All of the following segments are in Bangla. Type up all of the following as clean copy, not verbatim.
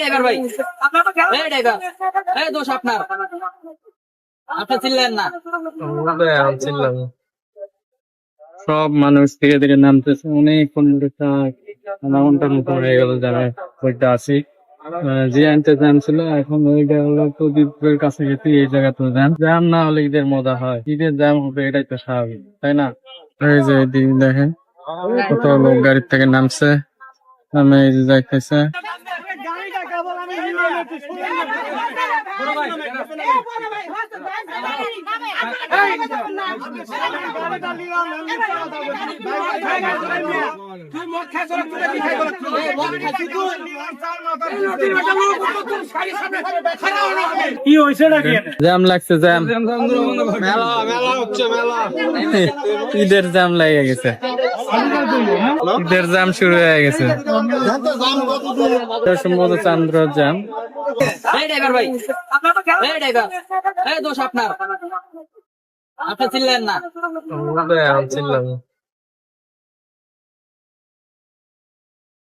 ড্রাইভার ভাই, এই ড্রাইভার, এই দোষ আপনার, আপনি চিনলেন না। চিনলাম। সব মানুষ ধীরে ধীরে নামতেছে, অনেক আধা ঘন্টার মতো হয়ে গেল যারা ওইটা আছি। যে আনতে জ্যাম ছিল, এখন ওইটা হলো প্রদীপের কাছে গেছি, এই জায়গা তো জ্যাম জ্যাম না হলে ঈদের মজা হয়, ঈদের জ্যাম হবে এটাই তো স্বাভাবিক, তাই না? এই যে এদিক দেখেন কত লোক গাড়ির থেকে নামছে, নামে এই যে যাইতেছে। জ্যাম লাগছে, জ্যাম ঈদের জ্যাম লেগে গেছে, ঈদের জ্যাম শুরু হয়ে গেছে, সম্ভবত চান্দ্র জ্যাম। এই ড্রাইভার ভাই, এই ড্রাইভার, এই দোষ আপনার, আপনি চিনলেন না। চিনলাম।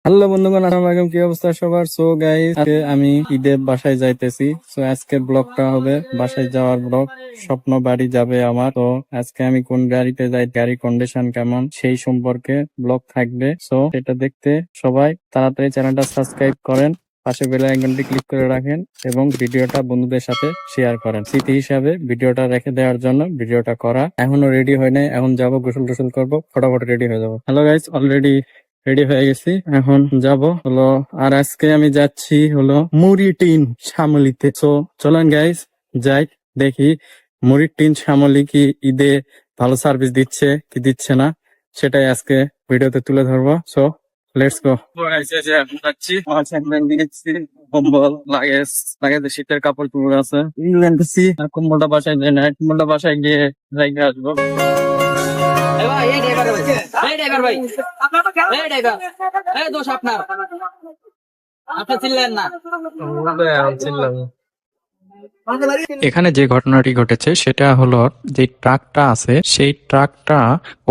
হ্যালো বন্ধুগণ, আসসালামু আলাইকুম, কি অবস্থা সবার? সো গাইস, আমি ঈদের বাসায় যাইতেছি। সো আজকের ব্লগটা হবে বাসায় যাওয়ার ব্লগ। স্বপ্ন বাড়ি যাবে আমার। তো আজকে আমি কোন গাড়িতে যাই, গাড়ির কন্ডিশন কেমন, সেই সম্পর্কে ব্লগ থাকবে। সো এটা দেখতে সবাই তাড়াতাড়ি চ্যানেলটা সাবস্ক্রাইব করেন, পাশে বেল আইকনটি ক্লিক করে রাখেন এবং ভিডিওটা বন্ধুদের সাথে শেয়ার করেন। স্মৃতি হিসাবে ভিডিওটা রেখে দেওয়ার জন্য ভিডিওটা করা। এখনো রেডি হয় নাই, এখন যাবো, গোসল টোসল করবো, ফটাফট রেডি হয়ে যাবো। হ্যালো গাইস, অলরেডি রেডি হয়ে গেছি, এখন যাব হলো। আর আজকে আমি যাচ্ছি হলো মুড়ি টিন শ্যামলিতে। সো চলেন গাইস যাই, দেখি মুড়ির টিন শ্যামলি কি ঈদে ভালো সার্ভিস দিচ্ছে কি দিচ্ছে না, সেটাই আজকে ভিডিওতে তুলে ধরবো। So let's go. যাচ্ছি, কম্বল লাগেজ লাগেজে শীতের কাপড় চোপড় আছে, নিতেছি। আর কম্বলটা বাসায় যাই না, কম্বলটা বাসায় গিয়ে রেখে আসবো। এই ভাই, এই ড্রাইভার ভাই, এই ড্রাইভার ভাই, এই ড্রাইভার, এই দোষ আপনার, আপনি চিনলেন না। চিনলাম। এখানে যে ঘটনাটি ঘটেছে সেটা হলো, যে ট্রাকটা আছে সেই ট্রাকটা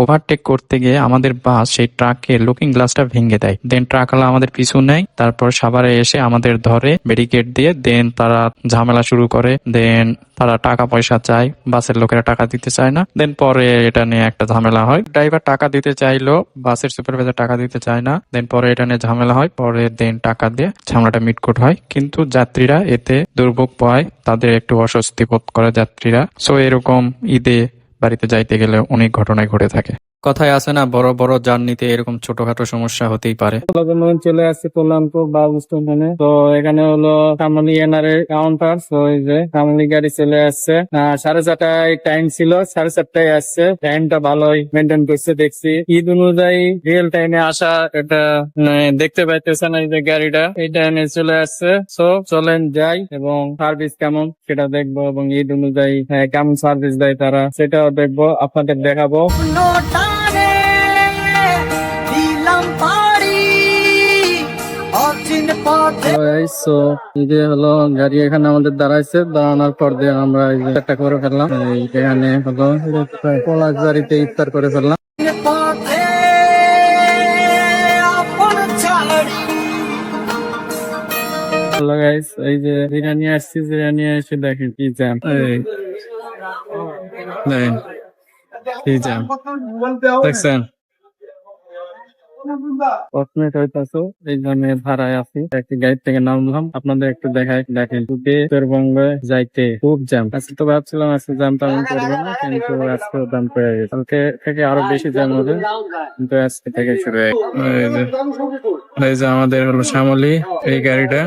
ওভারটেক করতে গিয়ে আমাদের বাস সেই ট্রাকের লুকিং গ্লাসটা ভেঙে দেয়। দেন ট্রাকওয়ালা আমাদের পিছু নেয়, তারপর সাভারে এসে আমাদের ধরে ব্যারিকেড দিয়ে। দেন তারা ঝামেলা শুরু করে, দেন তারা টাকা পয়সা চায়, বাসের লোকেরা টাকা দিতে চায় না। দেন পরে এটা নিয়ে একটা ঝামেলা হয়, ড্রাইভার টাকা দিতে চাইলো, বাসের সুপারভাইজার টাকা দিতে চায় না। দেন পরে এটা নিয়ে ঝামেলা হয়, পরে দেন টাকা দিয়ে ঝামেলাটা মিটকুট হয়। কিন্তু যাত্রীরা এতে দুর্ভোগ পায়, তাদের একটু অস্বস্তি বোধ করে যাত্রীরা। সো এরকম ঈদে বাড়িতে যাইতে গেলে অনেক ঘটনায় ঘটে থাকে। কথায় আছে না, বড় বড় জার্নিতে এরকম ছোটখাটো সমস্যা হতেই পারে। চলে আসছি কল্যাণপুর বাস স্টেশনে। তো এখানে হলো কামলি এনআরএ কাউন্টার। তো এই যে কামলি গাড়ি চলে আসছে। 4:30টায় টাইম ছিল, 4:30টায় আসছে। টাইমটা ভালোই মেনটেন করছে দেখছি। ঈদ অনুযায়ী রিয়েল টাইমে আসা এটা দেখতে পাইতেছেন, এই যে গাড়িটা এই টাইমে চলে আসছে। সো চলেন যাই এবং সার্ভিস কেমন সেটা দেখবো, এবং ঈদ অনুযায়ী কেমন সার্ভিস দেয় তারা সেটাও দেখবো, আপনাদের দেখাবো। হলো গাড়ি এখানে আমাদের দাঁড়াইছে, দাঁড়ানোর পর দিয়ে আমরা একটা করে ফেললাম। এখানে হলো পলাশ বাড়িতে ইফতার করে ফেললাম। হ্যালো গাইস, এই যে বিরিয়ানি আসছি, বিরিয়ানি এসে দেখেন কি জ্যাম, কি জ্যাম দেখছেন। এই জন্য ভাড়ায় আছি, একটি গাড়ি থেকে নামলাম, আপনাদের একটু দেখাই। দেখেন উত্তরবঙ্গে যাইতে খুব জ্যাম। আজকে তো ভাবছিলাম আজকে জ্যাম তেমন করবো না, কিন্তু আজকে জ্যাম পড়ে গেছে। কালকে থেকে আরো বেশি জ্যাম হবে, কিন্তু আজকে থেকে শুরু হয়ে এই যে আমাদের হলো শ্যামলী এই গাড়িটা।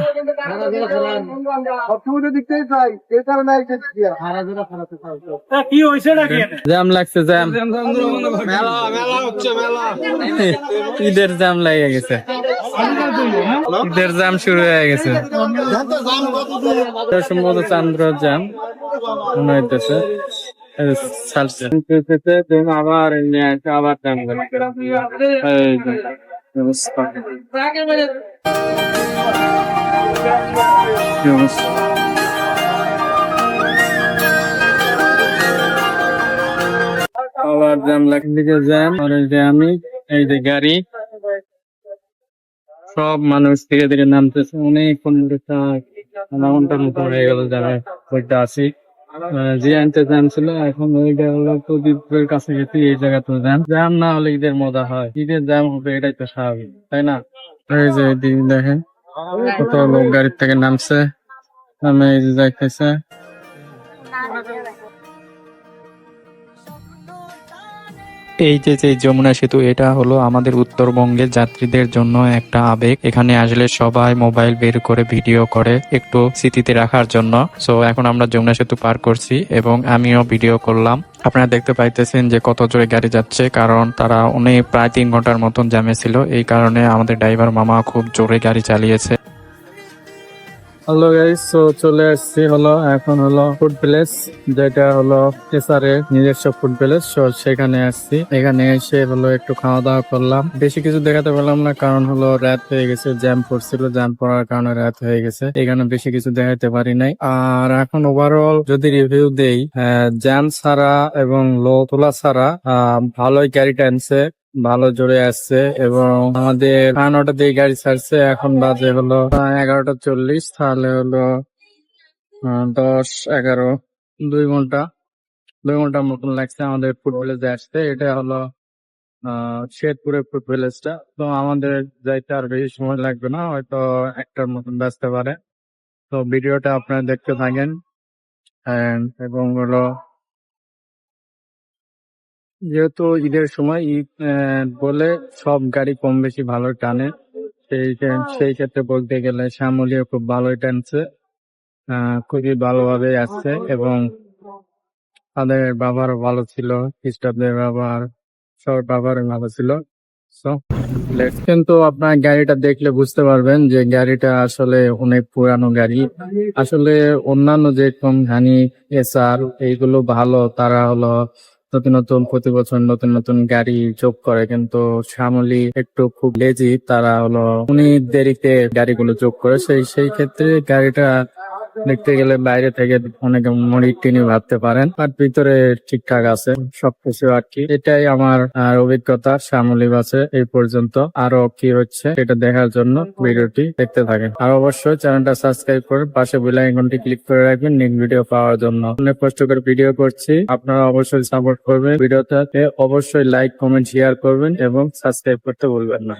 জ্যাম লাগছে, জ্যাম ঈদের জ্যাম লেগে গেছে, ঈদের জ্যাম শুরু হয়ে গেছে, সম্ভবত চান্দ্র জ্যাম মনে হইতেছে। আবার আবার জ্যাম আবার জ্যাম লাগছে, জ্যাম। আর এই যে আমি, এই যে গাড়ি, সব মানুষ ধীরে ধীরে নামতেছে, অনেক আধা ঘন্টার মতো হয়ে গেল যারা ওইটা আছি। যে আনতে জ্যাম ছিল, এখন ওইটা হলো প্রদীপের কাছে গেছি, এই জায়গা তো জ্যাম। জ্যাম না হলে ঈদের মজা হয়, ঈদের জ্যাম হবে এটাই তো স্বাভাবিক, তাই না? এই যে এদিকে দেখেন কত লোক গাড়ির থেকে নামছে, নামে এই যে যাইতেছে। এই যে যমুনা সেতু, এটা হলো আমাদের উত্তরবঙ্গের যাত্রীদের জন্য একটা আবেগ। এখানে আসলে সবাই মোবাইল বের করে ভিডিও করে একটু স্মৃতিতে রাখার জন্য। সো এখন আমরা যমুনা সেতু পার করছি এবং আমিও ভিডিও করলাম। আপনারা দেখতে পাইতেছেন যে কত জোরে গাড়ি যাচ্ছে, কারণ তারা অনেক প্রায় 3 ঘন্টার মতন জ্যামে ছিল। এই কারণে আমাদের ড্রাইভার মামা খুব জোরে গাড়ি চালিয়েছে। হ্যালো গাইস, তো চলে আসছি হলো এখন হলো ফুড প্লেস, যেটা হলো কেসারের নিজস্ব ফুড প্লেস। সেখানে আসছি, এখানে এসে হলো একটু খাওয়া দাওয়া করলাম। বেশি কিছু দেখাতে পারলাম না, কারণ হলো রাত হয়ে গেছে, জ্যাম পড়ছিল, জ্যাম পড়ার কারণে রাত হয়ে গেছে, এখানে বেশি কিছু দেখাতে পারি নাই। আর এখন ওভারঅল যদি রিভিউ দেই, জ্যাম ছাড়া এবং লো তোলা ছাড়া ভালোই গাড়ি টানছে, ভালো জোরে আসছে। এবং আমাদের 9:30 দিয়ে গাড়ি ছাড়ছে, এখন বাজে হলো 11:40। তাহলে হলো 10, 11, 2 ঘন্টা 2 ঘন্টার মতন লাগছে আমাদের ফুড ভিলেজে আসতে। এটা হলো শেরপুরের ফুড ভিলেজটা। তো আমাদের যাইতে আর বেশি সময় লাগবে না, হয়তো 1টার মতন বাজতে পারে। তো ভিডিওটা আপনারা দেখতে থাকেন। এবং হলো যেহেতু ঈদের সময়, ঈদ বলে সব গাড়ি কম বেশি ভালো টানে। সেই ক্ষেত্রে বলতে গেলে শ্যামলীও খুব ভালোই টানছে, খুবই ভালোভাবে আসছে। এবং তাদের ব্যবহারও ভালো ছিল, স্টাফদের ব্যবহার, সবার ব্যবহারও ভালো ছিল। So, কিন্তু আপনার গাড়িটা দেখলে বুঝতে পারবেন যে গাড়িটা আসলে অনেক পুরানো গাড়ি। আসলে অন্যান্য যেরকম হানি এসআর এইগুলো ভালো, তারা হলো নতুন নতুন প্রতি বছর নতুন নতুন গাড়ি যোগ করে, কিন্তু শ্যামলী একটু খুব লেজি, তারা হলো অনেক দেরিতে গাড়িগুলো যোগ করে। সেই ক্ষেত্রে গাড়িটা দেখতে গেলে বাইরে থেকে অনেকে মরিক টিনি ভাবতে পারেন, বাট ভিতরে ঠিকঠাক আছে সবকিছু আর কি। এটাই আমার অভিজ্ঞতা শ্যামলী বাসে এই পর্যন্ত। আরো কি হচ্ছে এটা দেখার জন্য ভিডিওটি দেখতে থাকেন। আর অবশ্যই চ্যানেলটা সাবস্ক্রাইব করে পাশে বেল আইকনটি ক্লিক করে রাখবেন নেক্সট ভিডিও পাওয়ার জন্য। অনেক কষ্ট করে ভিডিও করছি, আপনারা অবশ্যই সাপোর্ট করবেন। ভিডিওটাতে অবশ্যই লাইক, কমেন্ট, শেয়ার করবেন এবং সাবস্ক্রাইব করতে ভুলবেন না।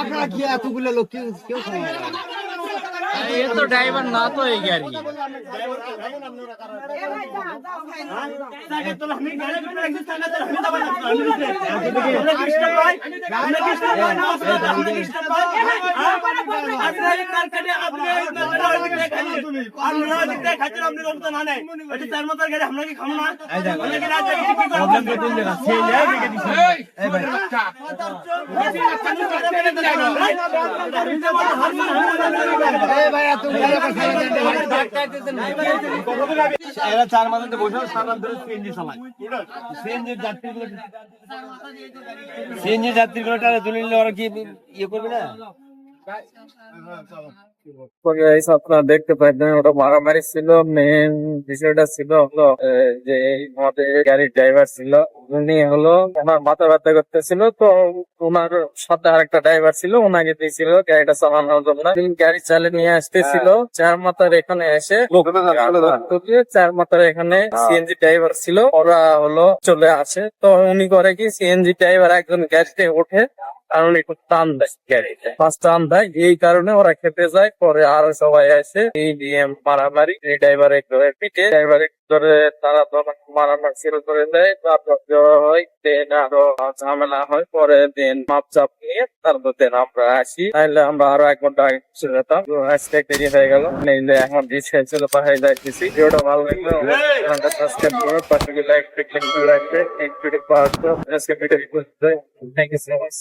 আপনারা কি এতগুলো লোক কেউ এ তো ড্রাইভার না তো এই গাড়ি। এরা 4 মাসে বসে সারা ধরে সিএনজি চালায়। সিএনজি যাত্রীগুলো তুলে নিলে ওরা কি ইয়ে করবে না? আপনারা দেখতে পাইতেন ওটা মারামারি ছিল। মেন বিষয়টা ছিল হলো যে আমাদের গাড়ির ড্রাইভার ছিল, উনি হলো ওনার মাথা ব্যথা করতেছিল, তো ওনার সাথে আরেকটা ড্রাইভার ছিল, ওনাকে দিয়েছিল গাড়িটা চালানোর জন্য। তিনি গাড়ি চালিয়ে নিয়ে আসতেছিল, চার মাথার এখানে এসে চার মাথার এখানে সিএনজি ড্রাইভার ছিল, ওরা হলো চলে আসে। তো উনি করে কি, সিএনজি ড্রাইভার একজন গাড়িতে ওঠে আর উনি একটু টান দেয়, গাড়িতে ফার্স্ট টান দেয়, এই কারণে ওরা খেপে যায়। পরে আর সবাই আসে, এই ডিএম মারামারি, এই ড্রাইভার পিঠে ড্রাইভার ধরে তারা মারামারি শুরু করে দেয়। তারপর দেওয়া হয়, দেন আরো ঝামেলা হয়, পরে দেন মাপ চাপ নিয়ে তারপর দেন আমরা আসি, তাহলে আমরা আরো 1 ঘন্টা আগে পৌঁছে যেতাম। তো আজকে দেরি হয়ে গেল, এখন রিক্সায় চলে পাহাড়ে যাইতেছি। ভিডিওটা ভালো লাগলে সাবস্ক্রাইব করে পাশে লাইক ক্লিক করে রাখবে। এই ভিডিও পাওয়ার জন্য আজকে video thank you so much.